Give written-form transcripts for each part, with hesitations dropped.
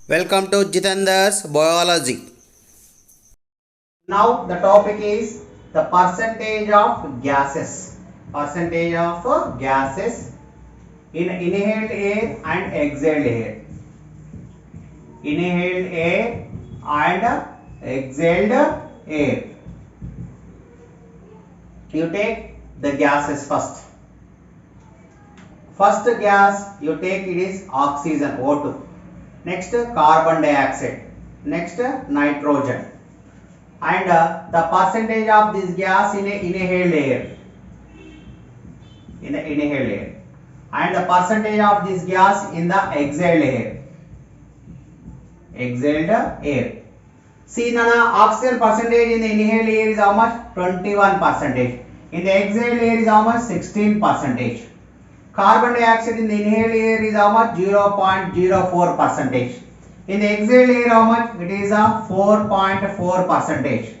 Welcome to Jitendra's Biology. Now the topic is the percentage of gases. Percentage of gases in inhaled air and exhaled air. Inhaled air and exhaled air. You take the gases first. First gas you take it is oxygen O2. Next carbon dioxide. Next nitrogen. And the percentage of this gas in inhaled air. Inhaled air. And the percentage of this gas in the exhaled air. Exhaled air. See, Nana, oxygen percentage in the inhaled air is how much? 21%. In the exhaled air is how much? 16%. Carbon dioxide in the inhaled air is how much? 0.04%. In the exhaled air how much? It is a 4.4%.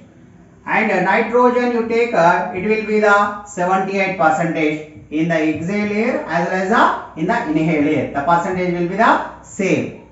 And nitrogen you take it will be the 78% in the exhaled air as well as in the inhaled air. The percentage will be the same.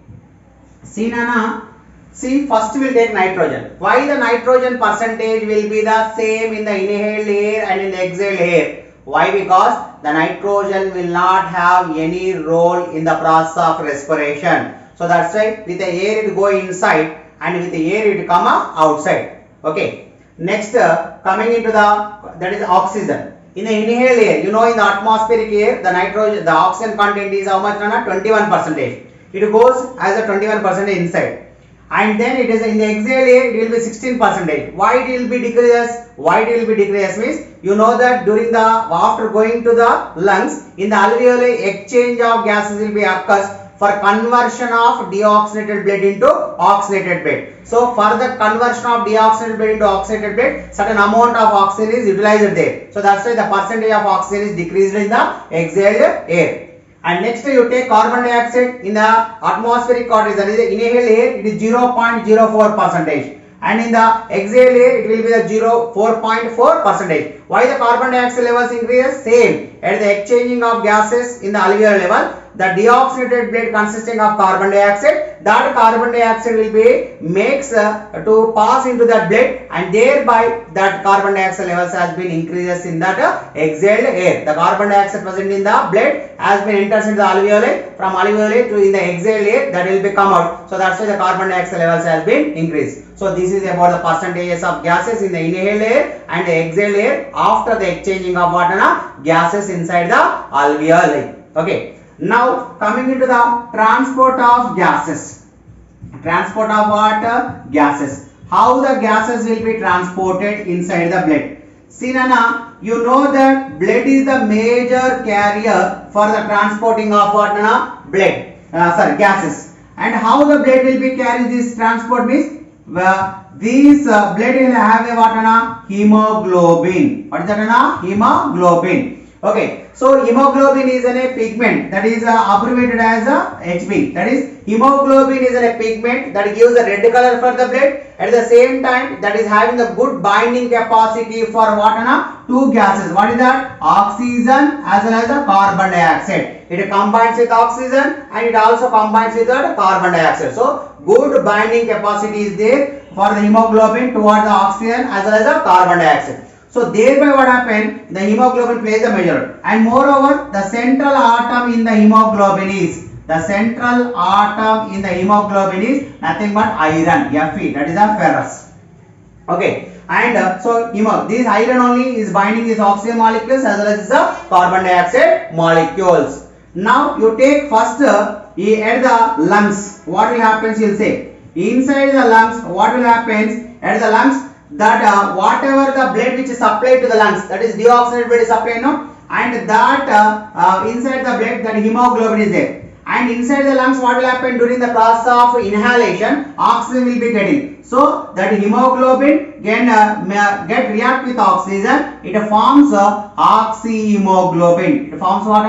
See, Nana. See, first we will take nitrogen. Why the nitrogen percentage will be the same in the inhaled air and in the exhaled air? Why? Because the nitrogen will not have any role in the process of respiration. So that's why with the air it go inside and with the air it come outside. Okay. Next coming into that is oxygen. In the inhaled air, you know, in the atmospheric air, the nitrogen, the oxygen content is how much? 21%. It goes as a 21% inside. And then it is in the exhaled air it will be 16%. Why it will be decreased? Why it will be decreased means, you know that during the after going to the lungs, in the alveoli exchange of gases will be occurs for conversion of deoxygenated blood into oxygenated blood. So for the conversion of deoxygenated blood into oxygenated blood, certain amount of oxygen is utilized there. So that's why the percentage of oxygen is decreased in the exhaled air. And next you take carbon dioxide in the atmospheric content, that is the inhaled air, it is 0.04%. And in the exhaled air it will be the 4.4%. Why the carbon dioxide levels increase? Same. At the exchanging of gases in the alveolar level, the deoxygenated blood consisting of carbon dioxide, that carbon dioxide will be makes to pass into that blood, and thereby that carbon dioxide levels has been increases in that exhaled air. The carbon dioxide present in the blood has been enters into the alveoli, from alveoli to in the exhaled air that will be come out. So that's why the carbon dioxide levels has been increased. So this is about the percentages of gases in the inhaled air and the exhaled air after the exchanging of what gases inside the alveoli. Okay. Now coming into the transport of gases. Transport of what? Gases. How the gases will be transported inside the blood. See, Nana, you know that blood is the major carrier for the transporting of what? Blood. Gases. And how the blood will be carrying this transport means, these blood will have a what? Hemoglobin. What is that? Hemoglobin. Okay. So hemoglobin is a pigment that is abbreviated as Hb. That is, hemoglobin is a pigment that gives a red color for the blood. At the same time, that is having the good binding capacity for what? Two gases. What is that? Oxygen as well as the carbon dioxide. It combines with oxygen and it also combines with the carbon dioxide. So good binding capacity is there for the hemoglobin towards the oxygen as well as the carbon dioxide. So thereby what happened? The hemoglobin plays a major role. And moreover, the central atom in the hemoglobin is nothing but iron, Fe, that is a ferrous. Okay. And so this iron only is binding these oxygen molecules as well as the carbon dioxide molecules. Now you take first at the lungs. What will happen? You will say inside the lungs. What will happen at the lungs? That whatever the blood which is supplied to the lungs, that is deoxygenated blood is supplied, no, and that inside the blood that hemoglobin is there, and inside the lungs what will happen during the process of inhalation? Oxygen will be getting. So that hemoglobin can get react with oxygen. It forms oxyhemoglobin. It forms what?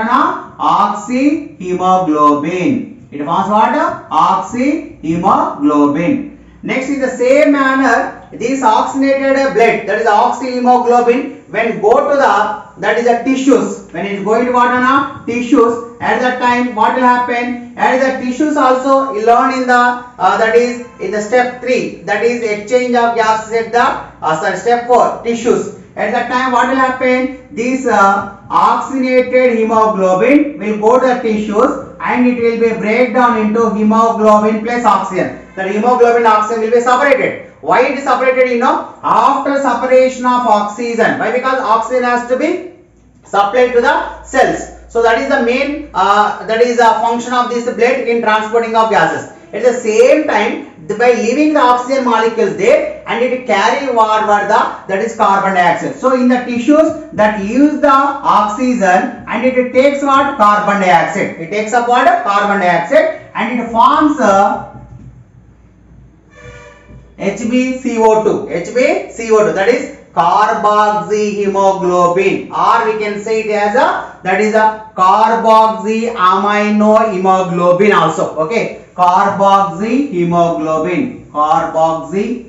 Oxyhemoglobin. It forms what? Oxyhemoglobin. Next, in the same manner, this oxygenated blood, that is oxyhemoglobin, when go to the, that is the tissues, when it is going to what on tissues, at that time what will happen, at the tissues also learn in the that is in the step 3, that is exchange of gases at the step 4 tissues. At that time what will happen, this oxygenated hemoglobin will go to the tissues and it will be break down into hemoglobin plus oxygen. The hemoglobin and oxygen will be separated. Why it is separated, you know, after separation of oxygen. Why? Because oxygen has to be supplied to the cells. So that is the main that is a function of this blood in transporting of gases. At the same time, by leaving the oxygen molecules there, and it carry forward that is carbon dioxide. So in the tissues that use the oxygen and it takes what, carbon dioxide. It takes up what, carbon dioxide, and it forms HbCO2. HbCO2, that is carboxyhemoglobin, or we can say it as that is a carboxyaminohemoglobin also. Okay, carboxyhemoglobin, carboxyl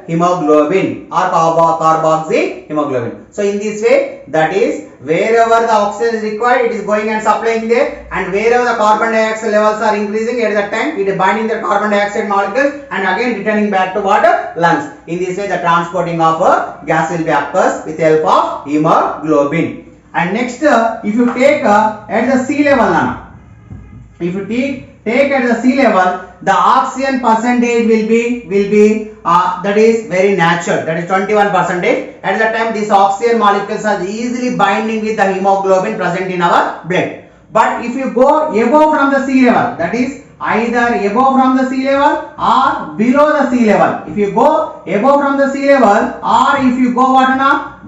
hemoglobin or carboxyhemoglobin. So in this way, that is wherever the oxygen is required, it is going and supplying there, and wherever the carbon dioxide levels are increasing, at that time it is binding the carbon dioxide molecules and again returning back to water lungs. In this way, the transporting of gas will be occurs with the help of hemoglobin. And next, if you take at the sea level, if you take at the sea level, the oxygen percentage will be that is very natural, that is 21%. At that time, these oxygen molecules are easily binding with the hemoglobin present in our blood. But if you go above from the sea level, that is either above from the sea level or below the sea level. If you go above from the sea level, or if you go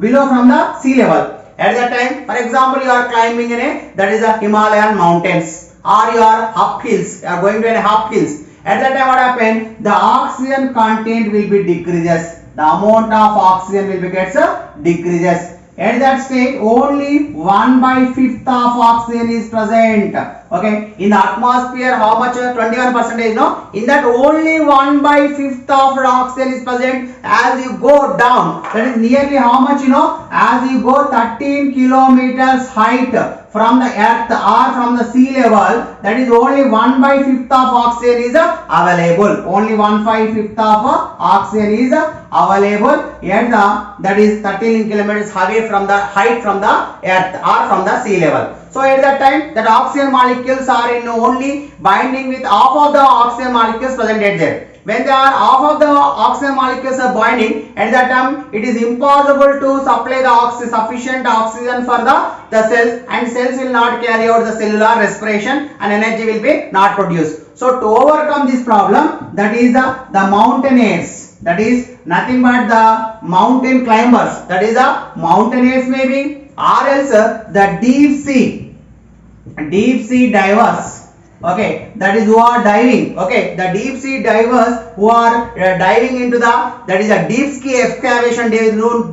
below from the sea level, at that time, for example, you are climbing in that is the Himalayan mountains, or you are up hills, you are going to an up hills. At that time what happen, the oxygen content will be decreases, the amount of oxygen will be gets decreases. At that stage only 1/5 of oxygen is present. Okay, in the atmosphere how much, 21%, no, in that only 1/5 of oxygen is present. As you go down, that is nearly how much, you know, as you go 13 kilometers height from the earth or from the sea level, that is only 1/5 of oxygen is available. Only 1/5 of oxygen is available at that is 13 kilometers away from the height from the earth or from the sea level. So at that time, that oxygen molecules are in only binding with half of the oxygen molecules present there. When they are half of the oxygen molecules are binding, at that time it is impossible to supply the sufficient oxygen for the cells, and cells will not carry out the cellular respiration and energy will be not produced. So to overcome this problem, that is the mountaineers, that is nothing but the mountain climbers, that is the mountaineers maybe, or else the deep sea divers. Okay, that is who are diving. Okay, the deep sea divers who are diving into the, that is a deep sea excavation, they will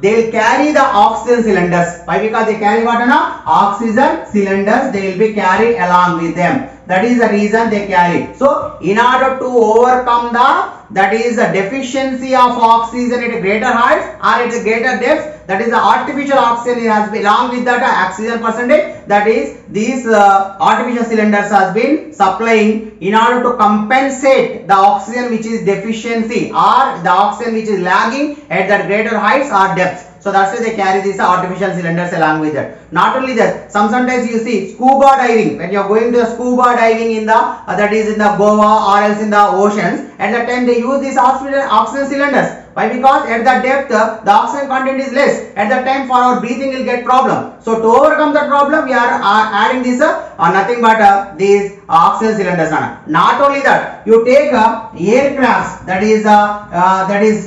they will carry the oxygen cylinders. Why? Because they carry what, oxygen cylinders, they will be carried along with them. That is the reason they carry. So in order to overcome the, that is the deficiency of oxygen at a greater height or at a greater depth, that is the artificial oxygen has been along with that oxygen percentage, that is these artificial cylinders has been supplying in order to compensate the oxygen which is deficiency or the oxygen which is lagging at that greater heights or depths. So that's why they carry these artificial cylinders along with that. Not only that, sometimes you see scuba diving. When you are going to scuba diving in the that is in the Goa or else in the oceans, at that time they use these oxygen cylinders. Why? Because at that depth the oxygen content is less. At that time for our breathing will get problem. So to overcome that problem, we are adding this nothing but these oxygen cylinders. Not only that, you take aircrafts, that is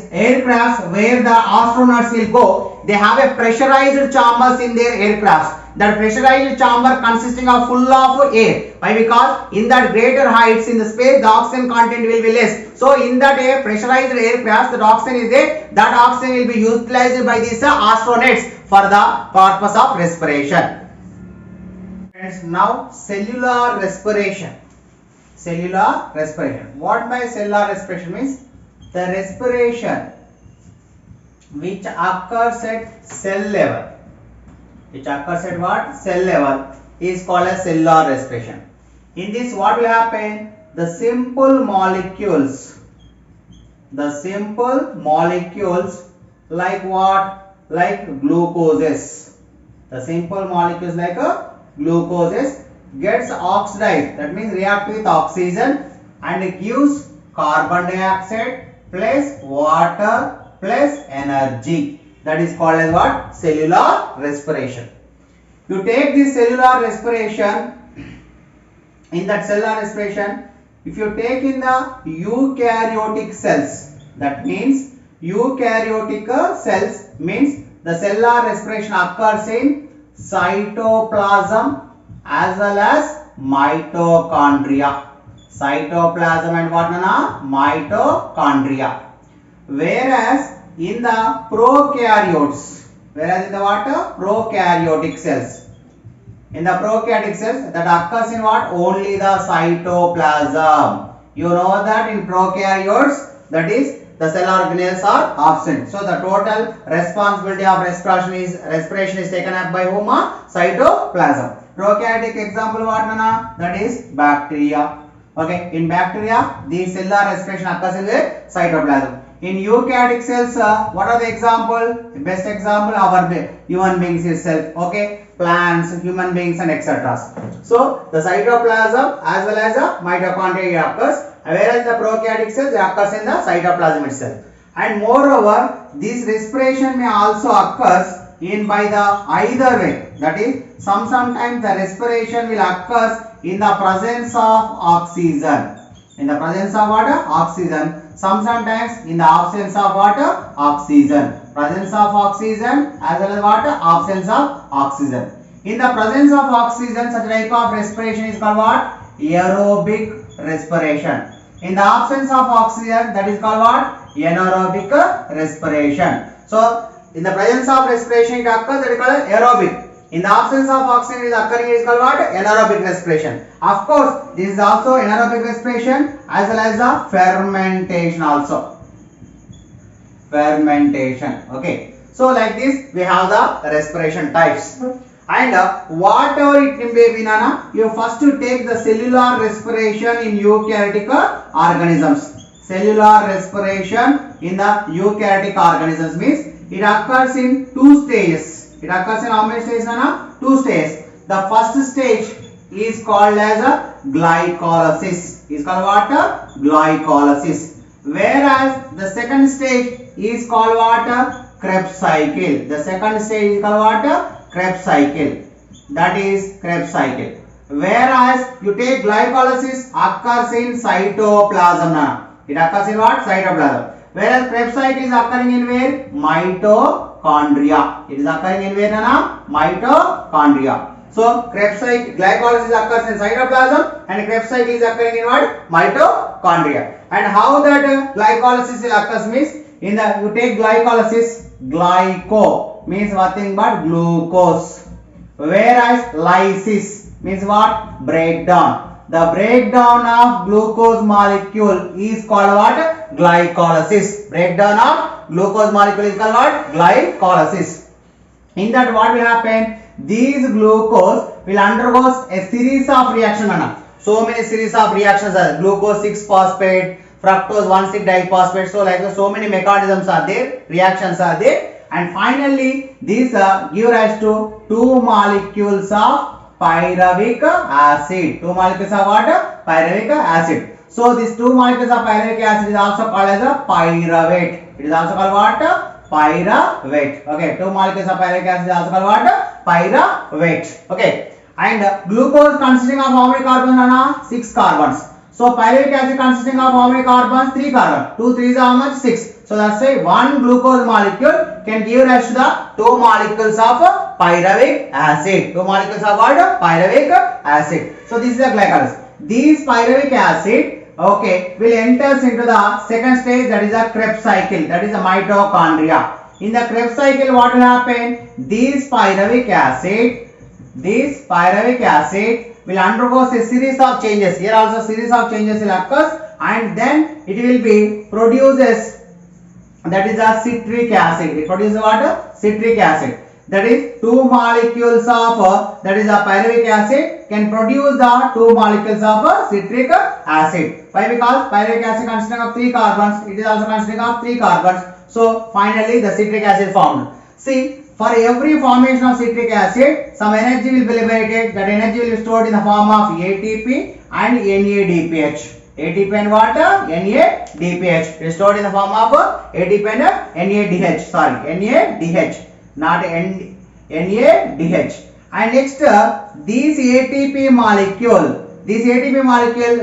aircrafts where the astronauts will go. They have a pressurized chambers in their aircrafts. That pressurized chamber consisting of full of air. Why? Because in that greater heights in the space, the oxygen content will be less. So in that pressurized aircraft, that oxygen is there. That oxygen will be utilized by these astronauts for the purpose of respiration. Now cellular respiration. Cellular respiration. What by cellular respiration means? The respiration which occurs at cell level. Which occurs at what? Cell level is called as cellular respiration. In this what will happen? The simple molecules like what? Like glucoses. The simple molecules like glucoses gets oxidized, that means react with oxygen and it gives carbon dioxide plus water plus energy. That is called as what? Cellular respiration. You take this cellular respiration, in that cellular respiration, if you take in the eukaryotic cells, that means eukaryotic cells means the cellular respiration occurs in cytoplasm as well as mitochondria. Cytoplasm and what nana? Mitochondria. Whereas in the prokaryotes, prokaryotic cells. In the prokaryotic cells that occurs in what? Only the cytoplasm. You know that in prokaryotes, that is the cell organelles are absent. So the total responsibility of respiration is taken up by whom? Cytoplasm. Prokaryotic example what nana? That is bacteria. Okay, in bacteria the cellular respiration occurs in the cytoplasm. In eukaryotic cells, what are the example? The best example our human beings itself. Okay, plants, human beings and etc. So the cytoplasm as well as the mitochondria occurs, whereas the prokaryotic cells occurs in the cytoplasm itself. And moreover, this respiration may also occurs in by the either way. That is, sometimes the respiration will occurs in the presence of oxygen. In the presence of what? Oxygen. Sometimes in the absence of what? Oxygen. Presence of oxygen as well as what? Absence of oxygen. In the presence of oxygen, such type of respiration is called what? Aerobic respiration. In the absence of oxygen, that is called what? Anaerobic respiration. So in the presence of respiration it occurs, that is called aerobic. In the absence of oxygen it is occurring, it is called what? Anaerobic respiration. Of course, this is also anaerobic respiration as well as the fermentation also. Fermentation. Okay. So like this we have the respiration types. And whatever it may be, nana, you first to take the cellular respiration in eukaryotic organisms. Cellular respiration in the eukaryotic organisms means it occurs in two stages. It occurs in how many stages, nana? Two stages. The first stage is called as a glycolysis. Is called what? Glycolysis. Whereas the second stage is called what? Krebs cycle. The second stage is called what? Krebs cycle. That is Krebs cycle. Whereas you take glycolysis occurs in cytoplasm. Nana. It occurs in what? Cytoplasm. Whereas Krebs cycle is occurring in where? Mitochondria. It is occurring in where, nana? Mitochondria. So Krebs cycle, glycolysis occurs in cytoplasm and Krebs cycle is occurring in what? Mitochondria. And how that glycolysis will occurs means, in the you take glycolysis, glyco means nothing but glucose. Whereas lysis means what? Breakdown. The breakdown of glucose molecule is called what? Glycolysis. Breakdown of glucose molecule is called what? Glycolysis. In that what will happen? These glucose will undergo a series of reactions. So many series of reactions are glucose 6-phosphate, fructose 1,6-diphosphate. So like so many mechanisms are there, reactions are there, and finally these give rise to two molecules of pyruvic acid. Two molecules of what? Pyruvic acid. So these two molecules of pyruvic acid is also called as a pyruvate. It is also called what? Pyruvate. Okay, two molecules of pyruvic acid is also called what? Pyruvate. Okay, and glucose consisting of how many carbons, nana? 6 carbons. So pyruvic acid consisting of how many carbons? 3 carbons. 2 3s are how much? 6. So that's why one glucose molecule can give rise to the two molecules of pyruvic acid. Two molecules of what? Pyruvic acid. So this is the glycolysis. These pyruvic acid, okay, will enters into the second stage, that is a Krebs cycle, that is the mitochondria. In the Krebs cycle what will happen? These pyruvic acid this pyruvic acid will undergo a series of changes. Here also series of changes will occur, and then it will be produces, that is a citric acid. It produces what? Citric acid. That is two molecules of that is a pyruvic acid can produce the two molecules of citric acid. Why? Because pyruvic acid consisting of 3 carbons. It is also consisting of 3 carbons. So finally the citric acid formed. See, for every formation of citric acid, some energy will be liberated. That energy will be stored in the form of ATP and NADPH. ATP and what? NADPH. It is stored in the form of ATP and NADH. Sorry, NADH, not NADH. And next, this ATP molecule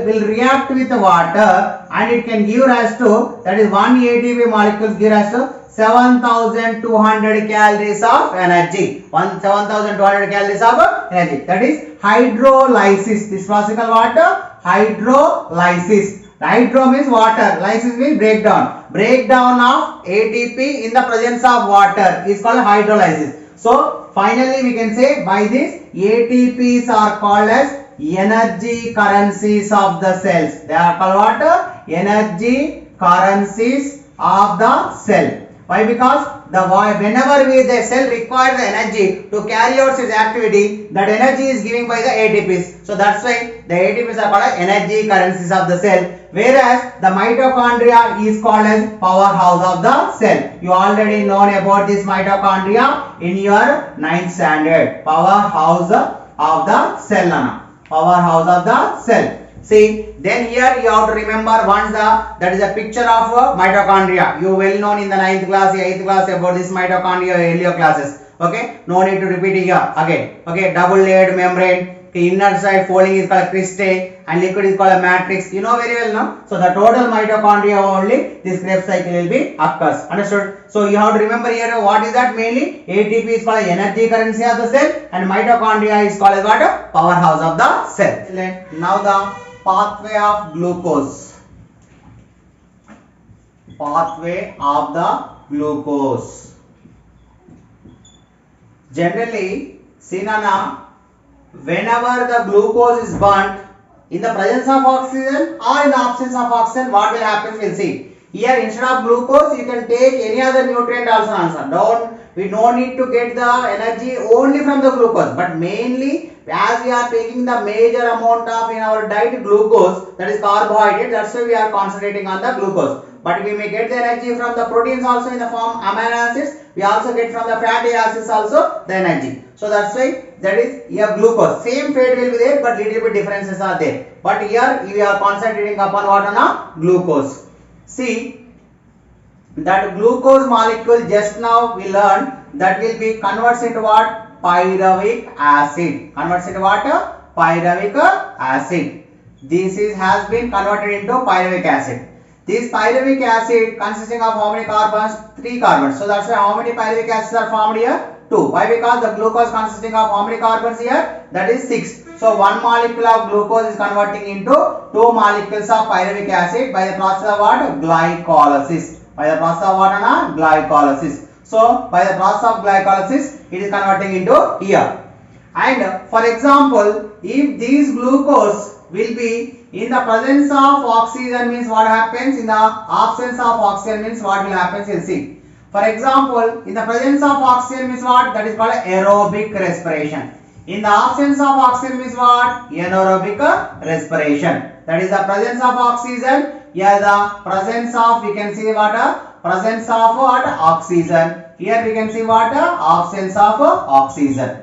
will react with water, and it can give rise to, that is one ATP molecule give rise to 7200 calories of energy. 7200 calories of energy. That is hydrolysis. This process is called what? Hydrolysis. Hydro means water. Lysis means breakdown. Breakdown of ATP in the presence of water is called hydrolysis. So finally we can say by this ATPs are called as energy currencies of the cells. They are called what? Energy currencies of the cell. Why? Because whenever the cell requires the energy to carry out its activity, that energy is given by the ATPs. So that's why the ATPs are called energy currencies of the cell. Whereas the mitochondria is called as powerhouse of the cell. You already known about this mitochondria in your 9th standard. Powerhouse of the cell. Powerhouse of the cell. See, then here you have to remember once that is a picture of mitochondria. You well known in the 9th class, 8th class about this mitochondria earlier classes. Okay, no need to repeat it here again. Okay, double layered membrane. The inner side folding is called cristae, and liquid is called a matrix. You know very well now. So the total mitochondria only this Krebs cycle will be occurs. Understood? So you have to remember here what is that mainly. ATP is called energy currency of the cell, and mitochondria is called as what? Powerhouse of the cell. Now the pathway of glucose. Pathway of the glucose. Generally, Sinana, whenever the glucose is burnt in the presence of oxygen or in the absence of oxygen, what will happen? We'll see. Here instead of glucose, you can take any other nutrient also answer. We don't need to get the energy only from the glucose, but mainly as we are taking the major amount of in our diet glucose, that is carbohydrate, that's why we are concentrating on the glucose. But we may get the energy from the proteins also in the form amino acids. We also get from the fatty acids also the energy. So that's why that is here glucose. Same fate will be there, but little bit differences are there. But here we are concentrating upon what? Glucose. See, that glucose molecule just now we learned that will be converts into what? Pyruvic acid. Converts into what? Pyruvic acid. This has been converted into pyruvic acid. This pyruvic acid consisting of how many carbons? 3 carbons. So that's why how many pyruvic acids are formed here? 2. Why? Because the glucose consisting of how many carbons here? That is 6. So one molecule of glucose is converting into 2 molecules of pyruvic acid by the process of what? Glycolysis. By the process of what? Glycolysis. So by the process of glycolysis, it is converting into here. And for example, if this glucose will be in the presence of oxygen, means what happens? In the absence of oxygen means what will happen? We'll see. For example, in the presence of oxygen means what? That is called aerobic respiration. In the absence of oxygen means what? Anaerobic respiration. That is the presence of oxygen. Here the presence of, we can see what? Presence of what? Oxygen. Here we can see what? Absence of oxygen.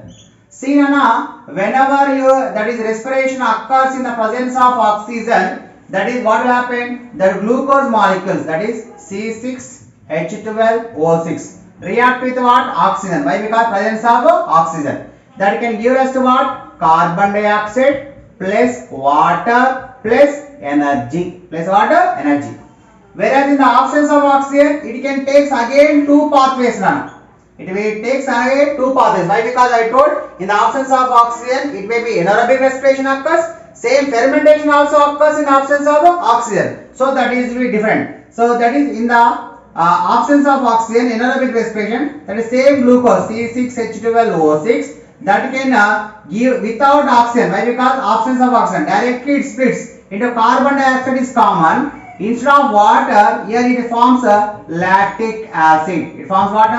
See Nana, whenever that is respiration occurs in the presence of oxygen, that is what will happen? The glucose molecules, that is C6H12O6 react with what? Oxygen. Why? Because presence of oxygen. That can give us to what? Carbon dioxide plus water plus energy. Plus water, energy. Whereas in the absence of oxygen, it can take again 2 pathways now. It takes again 2 pathways. Why? Because I told in the absence of oxygen, it may be anaerobic respiration occurs. Same fermentation also occurs in the absence of oxygen. So that is very different. So that is in the absence of oxygen, anaerobic respiration, that is same glucose C6H12O6 that can give without oxygen. Why? Because absence of oxygen directly it splits into carbon dioxide is common. Instead of water, here it forms a lactic acid. It forms what?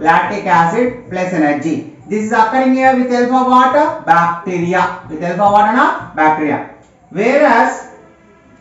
Lactic acid plus energy. This is occurring here with help of what? Bacteria. With help of what? Bacteria. Whereas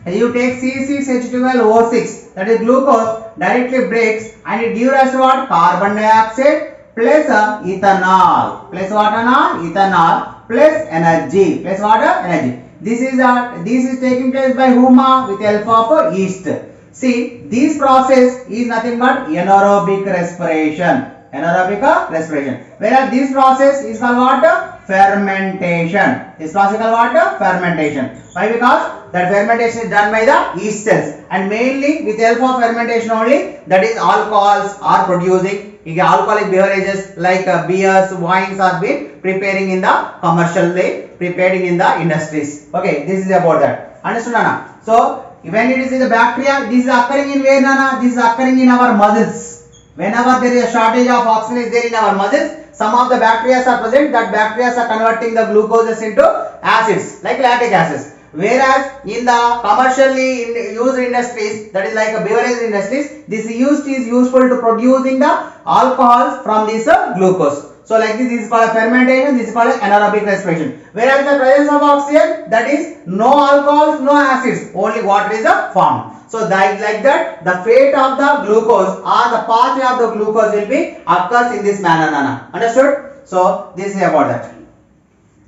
you take C6H12O6, that is glucose, directly breaks and it gives us what? Carbon dioxide plus ethanol. Plus what? Ethanol plus energy. Plus what? Energy. This is taking place by whom? With help of yeast. See, this process is nothing but anaerobic respiration. Anaerobic respiration. Whereas this process is called what? Fermentation. This process is called what? Fermentation. Why? Because that fermentation is done by the yeast cells and mainly with help of fermentation only, that is alcohols are producing. Alcoholic beverages like beers, wines are being preparing in the commercial way, preparing in the industries. Okay, this is about that. Understood, Nana? So when it is in the bacteria, this is occurring in where, Nana? This is occurring in our muscles. Whenever there is a shortage of oxygen is there in our muscles, some of the bacteria are present. That bacteria are converting the glucoses into acids like lactic acids. Whereas in the commercially used industries, that is like a beverage industries, this yeast is useful to producing the alcohols from this glucose. So like this is called a fermentation, this is called anaerobic respiration. Whereas in the presence of oxygen, that is no alcohols, no acids, only water is formed. So like that, the fate of the glucose or the pathway of the glucose will be occurs in this manner, Nana. Understood? So this is about that.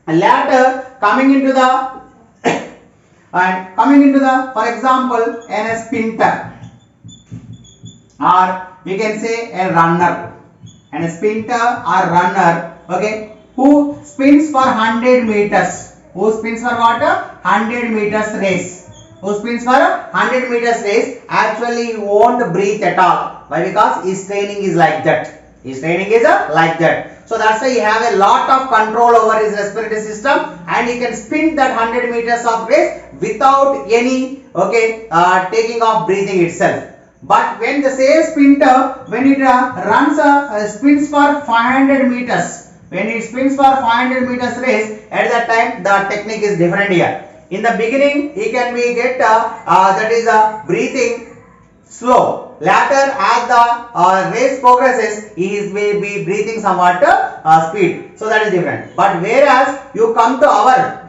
And later coming into the for example, a sprinter, or we can say a runner, and a sprinter or runner, okay, who spins for 100 meters. Who spins for what? 100 meters race. Who spins for 100 meters race, actually he won't breathe at all. Why? Because his training is like that. His training is like that. So that's why he have a lot of control over his respiratory system and he can sprint that 100 meters of race without any taking off breathing itself. But when the same sprinter, when it spins for 500 meters, when it spins for 500 meters race, at that time the technique is different here. In the beginning, he can be breathing slow. Later, as the race progresses, he may be breathing somewhat speed. So that is different. But whereas you come to our,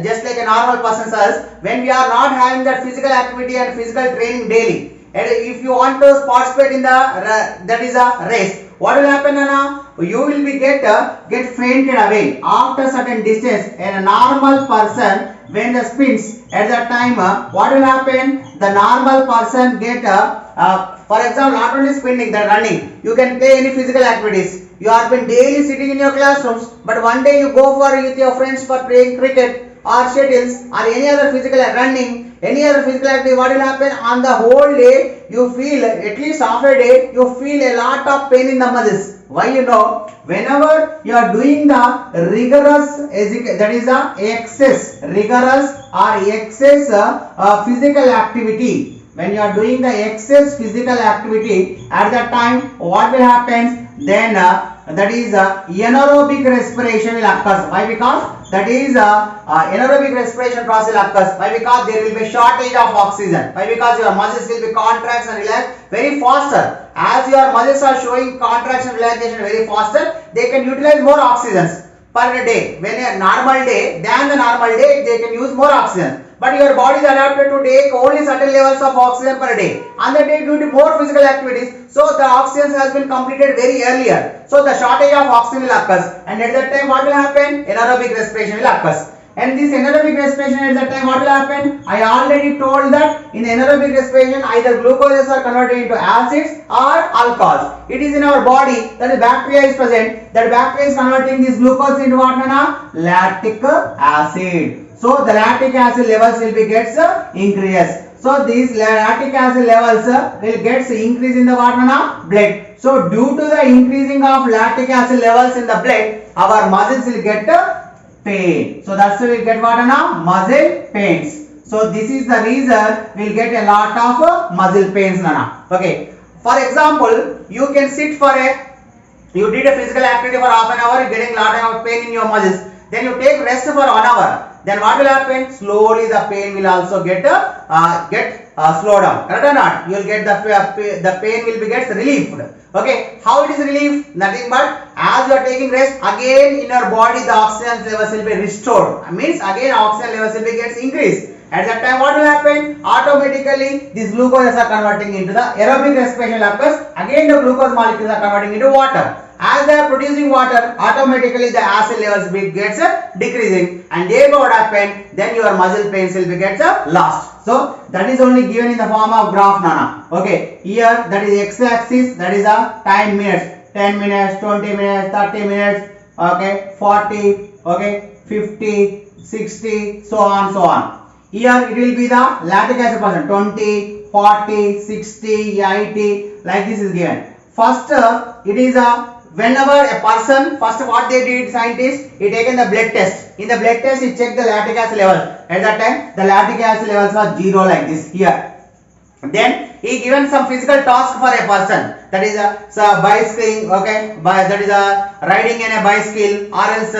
just like a normal person says, when we are not having that physical activity and physical training daily, and if you want to participate in the race, what will happen, Anna? You will be get fainted away after certain distance. And a normal person, when the spins at that time, what will happen? The normal person get for example, not only spinning, the running. You can play any physical activities. You have been daily sitting in your classrooms, but one day you go with your friends for playing cricket or shuttles or any other physical running, any other physical activity. What will happen? On the whole day, you feel, at least half a day, you feel a lot of pain in the muscles. Why? Whenever you are doing the rigorous, that is rigorous or excess physical activity, when you are doing the excess physical activity, at that time what will happen? Then that is anaerobic respiration will occur. Why? Because that is anaerobic respiration process will occur. Why? Because there will be shortage of oxygen. Why? Because your muscles will be contracts and relax very faster. As your muscles are showing contraction and relaxation very faster, they can utilize more oxygen per day. When a normal day, than the normal day, they can use more oxygen. But your body is adapted to take only certain levels of oxygen per day. On the day due to more physical activities, so the oxygen has been completed very earlier. So the shortage of oxygen will occur. And at that time what will happen? Anaerobic respiration will occur. And this anaerobic respiration at that time what will happen? I already told that in anaerobic respiration either glucoses are converted into acids or alcohols. It is in our body that the bacteria is present. That bacteria is converting this glucose into what? Lactic acid. So the lactic acid levels will be gets increased. So these lactic acid levels will gets increase in the blood. So due to the increasing of lactic acid levels in the blood, our muscles will get pain. So that's why we get what? Muscle pains. So this is the reason we'll get a lot of muscle pains. Okay. For example, you can sit for a You did a physical activity for half an hour, you're getting lot of pain in your muscles. Then you take rest for 1 hour. Then what will happen? Slowly the pain will also get slow down. Correct or not? You will get the pain will be gets relieved. Okay. How it is relieved? Nothing but as you are taking rest, again in your body the oxygen levels will be restored. Means again oxygen levels will be gets increased. At that time, what will happen? Automatically, these glucoses are converting into the aerobic respiration occurs. Again, the glucose molecules are converting into water. As they are producing water, automatically the acid levels gets decreasing, and therefore what happen? Then your muscle pains will be gets lost. So that is only given in the form of graph, Nana. Okay, here that is x-axis, that is the time minutes, 10 minutes, 20 minutes, 30 minutes. Okay, 40. Okay, 50, 60, so on, so on. Here it will be the lactic acid percent 20, 40, 60, 80, like this is given. First, it is whenever a person, first what they did, scientists, he taken the blood test. In the blood test, he checked the lactic acid levels. At that time, the lactic acid levels are 0 like this here. Then he given some physical task for a person, that is bicycling, okay, that is riding in a bicycle, or else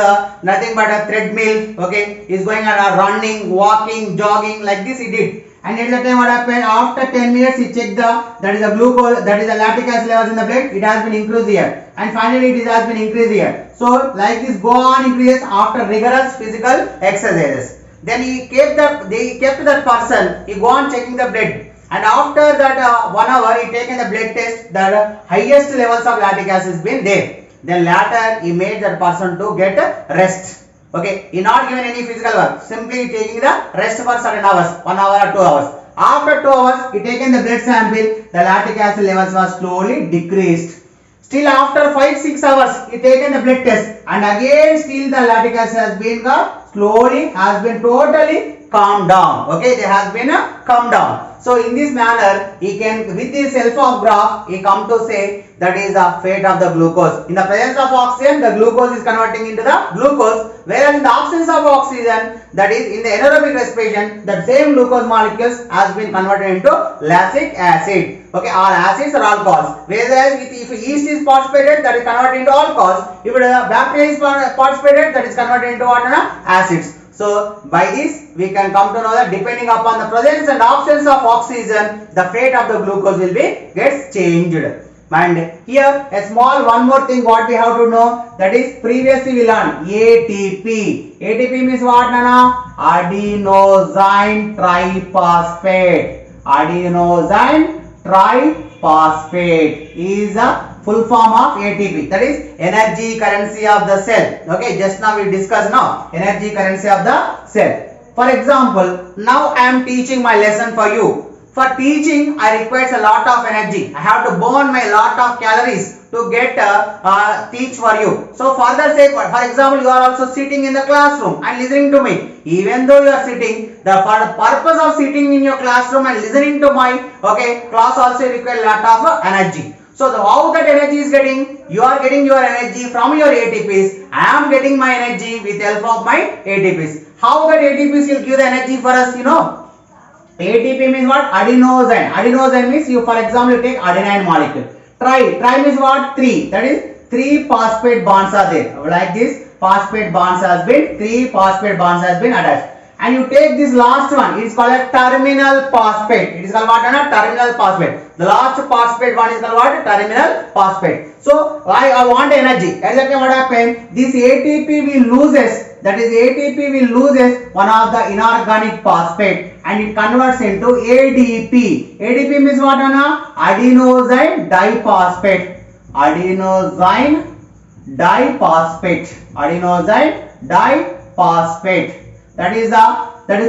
nothing but a treadmill, okay, is going on running, walking, jogging, like this he did. And at that time what happened? After 10 minutes he checked that is the glucose, that is the lactic acid levels in the blood, it has been increased here, and finally it has been increased here. So like this go on increases after rigorous physical exercises. Then he kept that person, he go on checking the blood. And after that 1 hour, he taken the blood test, the highest levels of lactic acid has been there. Then later, he made that person to get rest. Okay, he not given any physical work, simply taking the rest for certain hours, 1 hour or 2 hours. After 2 hours, he taken the blood sample, the lactic acid levels was slowly decreased. Still after 5-6 hours, he taken the blood test, and again still the lactic acid has been slowly has been totally calmed down. Okay, they has been calmed down. So in this manner, he can, with this help of graph, he come to say that is the fate of the glucose. In the presence of oxygen, the glucose is converting into the glucose, whereas in the absence of oxygen, that is in the anaerobic respiration, that same glucose molecules has been converted into lactic acid. Okay, all acids are alcohols. Whereas if yeast is participated, that is converted into alcohols. If bacteria is participated, that is converted into what? Acids. So by this we can come to know that depending upon the presence and absence of oxygen, the fate of the glucose will be gets changed. And here a small one more thing what we have to know, that is previously we learned ATP. ATP means what, Nana? Adenosine triphosphate. Adenosine triphosphate is a full form of ATP, that is energy currency of the cell. Okay, just now we discussed now energy currency of the cell. For example, now I am teaching my lesson for you. For teaching, I requires a lot of energy. I have to burn my lot of calories to get teach for you. So further say, for example, you are also sitting in the classroom and listening to me. Even though you are sitting, the purpose of sitting in your classroom and listening to my class also requires a lot of energy. So how that energy is getting? You are getting your energy from your ATPs. I am getting my energy with help of my ATPs. How that ATPs will give the energy for us? You know, ATP means what? Adenosine. Adenosine means you, for example, you take adenine molecule. Tri means what? 3. That is 3 phosphate bonds are there. Like this, phosphate bonds has been 3 phosphate bonds has been attached. And you take this last one, it is called a terminal phosphate. It is called what? Terminal phosphate. The last phosphate one is called what? Terminal phosphate. So I want energy. At that time what happens? This ATP will loses, that is ATP will loses one of the inorganic phosphate and it converts into ADP. ADP means what, Anna? Adenosine diphosphate. Adenosine diphosphate. Adenosine diphosphate. That is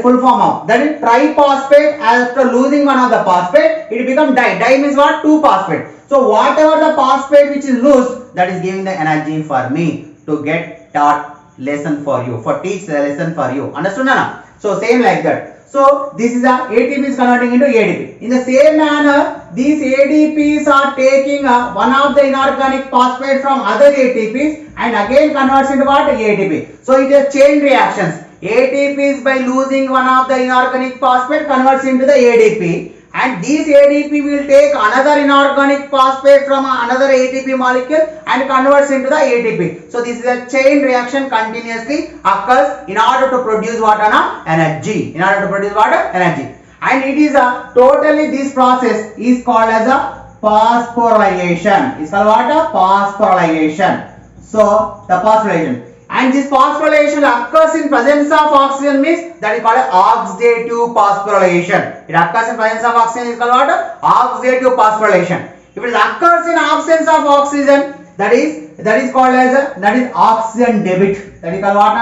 full form of, that is triphosphate. After losing one of the phosphate, it becomes di. Di means what? 2 phosphate. So whatever the phosphate which is loose, that is giving the energy for me to get taught lesson for you, for teach the lesson for you. Understood, Nana? So same like that. So this is the ATP is converting into ADP. In the same manner, these ADPs are taking one of the inorganic phosphate from other ATPs and again converts into what? ATP. So it is chain reactions. ATPs by losing one of the inorganic phosphate converts into the ADP, and this ADP will take another inorganic phosphate from another ATP molecule and converts into the ATP. So this is a chain reaction continuously occurs in order to produce what? Energy. In order to produce what? Energy. And it is a totally, this process is called as a phosphorylation. It's called what? Phosphorylation. So the phosphorylation. And this phosphorylation occurs in presence of oxygen, means that is called oxidative phosphorylation. It occurs in presence of oxygen is called what? Oxidative phosphorylation. If it occurs in absence of oxygen, that is called as oxygen debit. That is called what?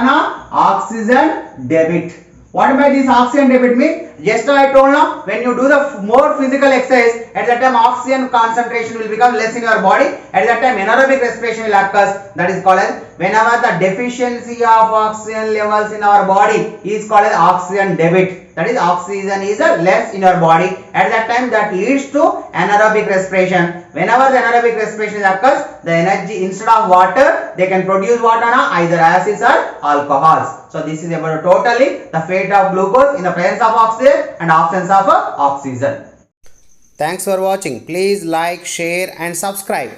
Oxygen debit. What by this oxygen debit means? Just I told now, when you do the more physical exercise, at that time oxygen concentration will become less in your body. At that time anaerobic respiration will occur. That is called as, whenever the deficiency of oxygen levels in our body is called as oxygen debit. That is, oxygen is less in your body. At that time that leads to anaerobic respiration. Whenever the anaerobic respiration occurs, the energy, instead of water, they can produce what? Either acids or alcohols. So this is about totally the fate of glucose in the presence of oxygen and absence of oxygen. Thanks for watching. Please like, share and subscribe.